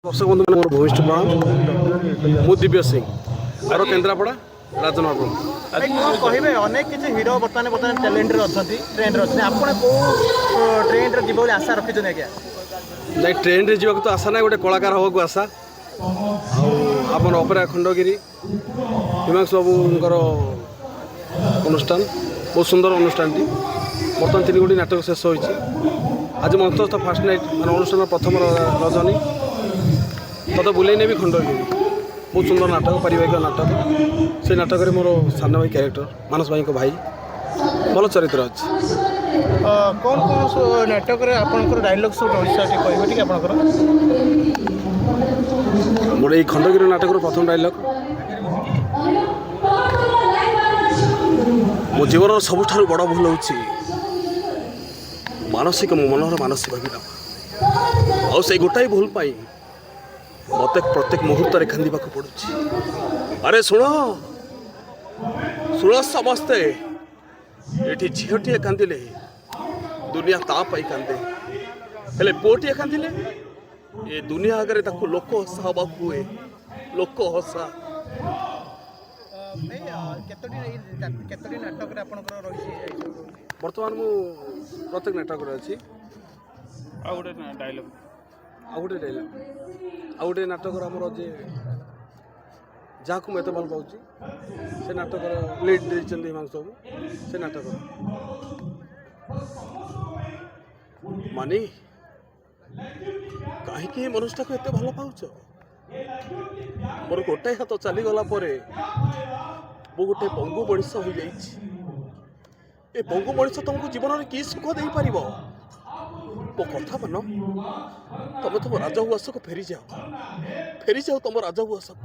दर्शक बंधु मोर भूमिष्ठ प्रणाम मु दिव्य सिंह और केन्द्रापड़ा राजनगर कहे अनेक किसी हिरो बर्तमान बर्तमान टैलेंट अच्छा ट्रेंड अच्छे आप ट्रेंड जीव आशा रखी आज्ञा नहीं ट्रेन रे जीवा तो आशा ना गोटे कलाकार हवा को आशा आम अपेरा खंडगिरी हिमांशु बाबूर अनुष्ठान बहुत सुंदर अनुष्ठान बर्तमान 3 गोटी नाटक शेष हो आज मंचस्थ फास्ट नाइट मान अनुष्ठान प्रथम रजनी तत बुले भी खंडगिरी बहुत सुंदर नाटक पारिवारिक नाटक से नाटक में मोर सान भाई क्यारेक्टर मानस भाई को भाई भल चरित्र अच्छे कौन कौन नाटक आपंकर डायलग सब कहे आपंकर मोर ये खंडगिरी नाटक प्रथम डायलग मो जीवन सबुठ बड़ भूल हो मानसिक मो मनर मानसिक भाविना और से गोटाए भूल पाई मत प्रत्येक मुहूर्त कांदा पड़ुଛି अरे शुण शुण समस्ते ये झीटे कांदिले दुनिया तापाई कांदे हेले पुओटे कांदिले ये दुनिया आगे लोक हसा हवा हुए लोक हसा बर्तमान मु प्रत्येक नाटक अच्छी आ गोटे गोटे नाटक आमर जे जहाँ मुझे भल पाऊँ से नाटक लीड देते हिमांशु बाबू से नाटक मानी कहीं मनुष्य को एत भल पाच मोर गोटाए हाथ चलीगला मु गोटे पंगु मनीष हो जाए पंगु मनीष तुमको जीवन में कि सुख दे पार मो कथा मान तुम तुम राजउआस को फेरी जाओ तुम राजउआस को